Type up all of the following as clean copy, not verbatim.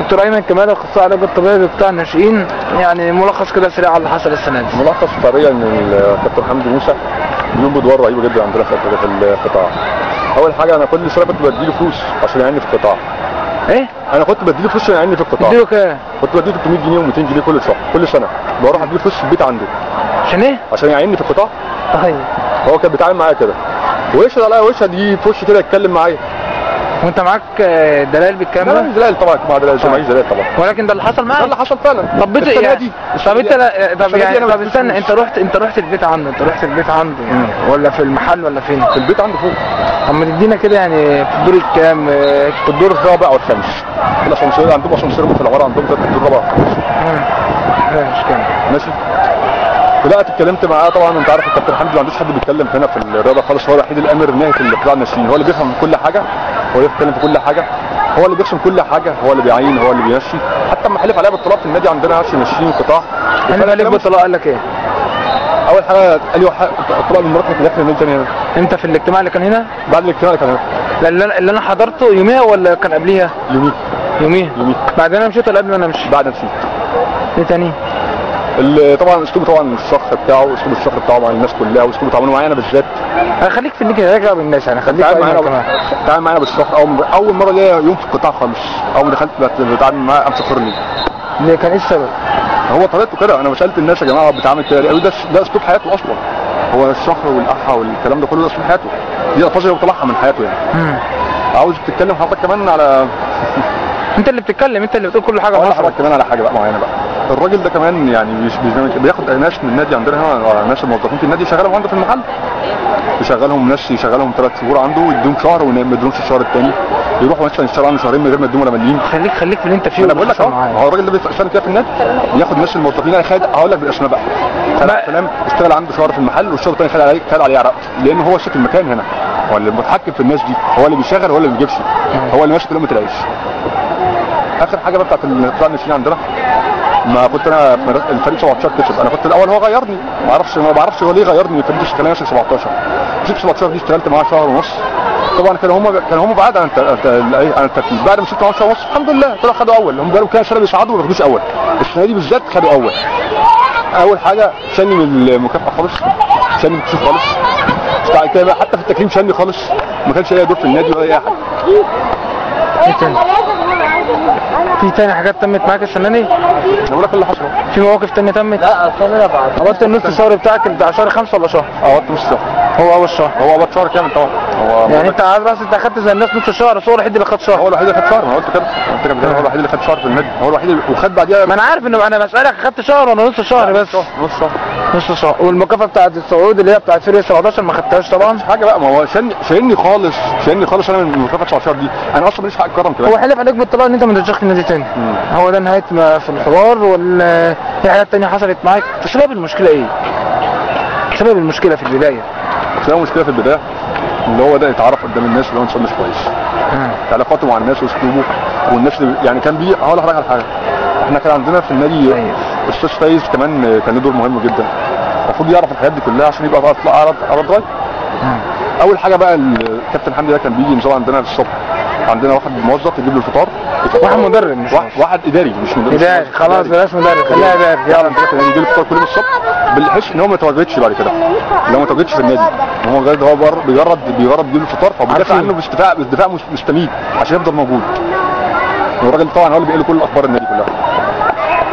دكتور ايمن كمال اخصائي العلاج الطبيعي بقطاع الناشئين، يعني ملخص كده سريع على اللي حصل السنه دي. ملخص سريع ان الكابتن حمدي موسى بيقوم بدور رهيبه جدا عندنا في القطاع. اول حاجه انا كل سنه كنت بديله فلوس عشان يعيني في القطاع. ايه؟ انا كنت بديله فلوس عشان يعيني في القطاع. تديله كام؟ كنت بديله 300 جنيه و200 جنيه كل شهر كل سنه، بروح اديله فلوس في البيت عنده. عشان ايه؟ عشان يعيني في القطاع. طيب هو كان بيتعامل معايا كده ويشهد عليا ويشهد يجي في وشي كده يتكلم معايا. وانت معاك دلائل بالكلام ده؟ دلائل طبعا، مع دلائل معيش دلائل طبعا، ولكن ده اللي حصل معاك. ده اللي حصل فعلا. طب طب استنى، انت رحت البيت عنده، يعني ولا في المحل ولا فين؟ في البيت عنده فوق. طب ما تدينا كده يعني في الدور الكام؟ في الدور الرابع والخامس. الاسانسير عندهم اسانسير في العماره عندهم في الدور الرابع والخامس. ماشي كام؟ ماشي. طلعت اتكلمت معاه، طبعا انت عارف الكابتن حمدي ما عندوش حد بيتكلم هنا في الرياضه خالص، هو الوحيد الامر الناهي في قطاع الناشئين، هو اللي بيفهم في كل حاجه، هو اللي بيتكلم في كل حاجه، هو اللي بيرسم كل حاجه، هو اللي بيعين، هو اللي بيمشي. حتى لما حلف عليا بالطلاق في النادي عندنا عشان يمشيني القطاع. حلف عليك بالطلاق قال لك ايه؟ اول حاجه قال لي الطلاق من مراتك داخل النادي تاني هنا. انت في الاجتماع اللي كان هنا؟ بعد الاجتماع اللي كان هنا. اللي انا حضرته يوميها ولا كان قبليها؟ يوميها. بعد انا مشيت ولا قبل ما انا امشي؟ بعد ما مشيت. ايه تاني؟ طبعا اسلوبه، طبعا الشخص بتاعه، اسلوب الشخص بتاعه مع الناس كلها، واسلوبه تعامله معايا انا بالذات. خليك في النيك راجع بالناس، يعني خليك تعامل معايا بالشخص. اول مره ليا يوم في القطاع خالص، اول ما دخلت بتعامل معاه قام سخرني. ليه؟ كان ايه السبب؟ هو طريقته كده. انا سالت الناس يا جماعه بتعامل كده ليه؟ ده اسلوب حياته اصلا. هو الشهر والاحا والكلام ده كله ده اسلوب حياته، دي الفاظ اللي بيطلعها من حياته يعني. عاوز تتكلم حضرتك كمان على انت اللي بتتكلم، انت اللي بتقول كل حاجه. ولا حضرتك كمان على حاجه بقى معينه بقى. الراجل ده كمان يعني مش بياخد ناس من النادي عندنا هنا، ناس الموظفين في النادي يشغلهم عنده في المحل، يشغلهم 3 شهور عنده ويديهم شهر وما يديهمش الشهر الثاني، يروحوا مثلا يشتغلوا عنده شهرين من غير ما يديهم ولا مليم. خليك في اللي انت فيه. انا بقول لك هو الراجل ده بيشتغل كده في النادي، ياخد ناس الموظفين. انا هقول لك بالاسماء بقى. فلان اشتغل عنده شهر في المحل والشهر الثاني خد عليه عرق، لان هو شايف المكان هنا، هو اللي متحكم في الناس دي، هو اللي بيشغل، هو اللي ما بيجيبش، هو اللي ماسك لقمه العيش. اخر حاجه بقى بتاعت قطاع الناشئين عندنا، ما كنت انا في الفريق 17 كسب، انا كنت الاول، هو غيرني، ما بعرفش هو ليه غيرني. الفريق اشتغل ماشي 17 كسبت 17 دي، اشتغلت معاه شهر ونص. طبعا كانوا هم بعاد عن الترتيب. بعد ما سبت معاه شهر ونص الحمد لله طلعوا خدوا اول. هم بقالهم كده سنه بيصعدوا وما بياخدوش اول، السنه دي بالذات خدوا اول. اول حاجه شالني من المكافاه خالص، شالني من الكسوف خالص. بعد كده حتى في التكريم شالني خالص، ما كانش ليا دور في النادي ولا اي حاجه. في تاني حاجات تمت معاك السنه دي؟ بقول لك اللي حصل. في مواقف تانية تمت؟ لا اصل انا بعد قبضت النص الشهر بتاعك بتاع شهر 5 ولا شهر؟ قبضت نص شهر. هو اول شهر؟ هو قبض شهر كامل طبعا. يعني انت عايز انت اخدت زي الناس نص الشهر، بس هو الوحيد اللي خد شهر. هو الوحيد اللي خد شهر، انا قلت كده. هو الوحيد اللي خد شهر في النادي، هو الوحيد وخد بعديها. ما انا عارف انه انا بسالك خدت شهر ولا نص شهر؟ بس نص شهر. والمكافاه بتاعت الصعود اللي هي بتاعت فريق 17 ما خدتهاش طبعا. مش حاجه بقى، ما هو شايلني خالص انا من مكافاه 19 دي. انا اصلا ماليش حق اتكرم كمان. هو حلف عليك بالطلاق ان انت ما ترجعش النادي تاني. هو ده نهايه ما في الحوار ولا في حاجات تانية حصلت معاك؟ سبب المشكله ايه؟ سبب المشكله في البدايه؟ سبب المشكله في البدايه اللي هو ده يتعرف قدام الناس اللي هو انسان مش كويس. علاقاته مع الناس واسلوبه والناس اللي يعني كان هقول لحضرتك على حاجه. احنا كان عندنا في النادي استاذ فايز كمان كان له دور مهم جدا، المفروض يعرف الحاجات دي كلها عشان يبقى يطلع على الراي. اول حاجه بقى الكابتن حمدي ده كان بيجي نظام عندنا الصبح، عندنا واحد موظف يجيب له الفطار. واحد مدرب مش واحد اداري مش مدرب. اداري خلاص بلاش مدرب، خليها اداري. يلا كان يجيب له الفطار كل يوم الصبح، بحيث ان هو ما يتواجدش بعد كده. لو ما تواجدش في النادي هو بيجرد يجيب له الفطار، فبيدافع عنه باستدفاع مستميت عشان يفضل موجود. والراجل طبعا هو اللي بيقول له كل اخبار النادي كلها.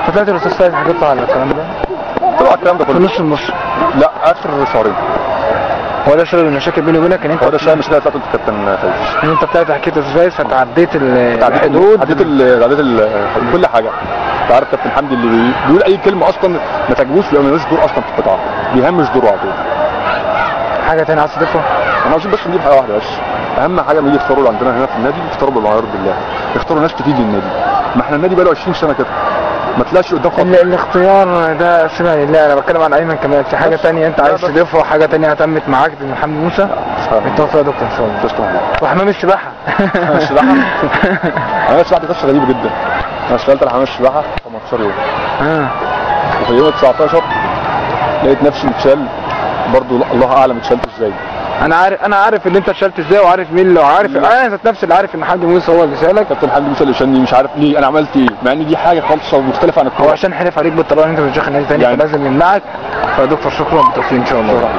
فطلعت الاستاذ فايز حكيت له على الكلام ده؟ طلع الكلام ده كله في النص؟ لا اخر شهرين. هو ده سبب المشاكل بيني وبينك ان انت؟ هو ده سبب المشكله بتاعت الكابتن فايز. ان انت طلعت حكيت للفايز فتعديت الحدود، عديت كل حاجه. انت عارف كابتن حمدي اللي بيقول اي كلمه اصلا ما تعجبوش بيبقى ملوش دور اصلا في القطاع، بيهمش دوره على طول. حاجه ثانيه عايز تضيفها؟ انا عاوزين بس نجيب حاجه واحده بس. اهم حاجه لما يجي يختاروا عندنا هنا في النادي يختاروا بما يرضي الله، يختاروا ناس تفيد النادي. ما احنا النادي بقى له 20 سنه كده ما طلعش قدام خالص. الاختيار ده سمع لله. انا بتكلم عن ايمن كمال. في حاجه ثانيه انت عايز تضيفها؟ حاجه ثانيه تمت معاك من محمد موسى؟ بالتوفيق يا دكتور. وحمام السباحه. حمام السباحه دي قصه غريبه جدا. انا اشتغلت على حمام السباحه 15 يوم. وفي يوم 19 لقيت نفسي متشال برضه، الله اعلم اتشالت ازاي. انا عارف ان انت اتشالت ازاي، وعارف مين اللي عارف، انا ذات نفسي اللي عارف ان حمدي موسى هو اللي شالك. كابتن حمدي موسى اللي شالني، مش عارف ليه انا عملت ايه، مع ان دي حاجه خالصه ومختلفه عن هو الكوره. عشان حلف عليك بالطريقه ان انت مش داخل نادي تاني، يعني فلازم يمنعك. فدكتور شكرا، بالتوفيق ان شاء الله.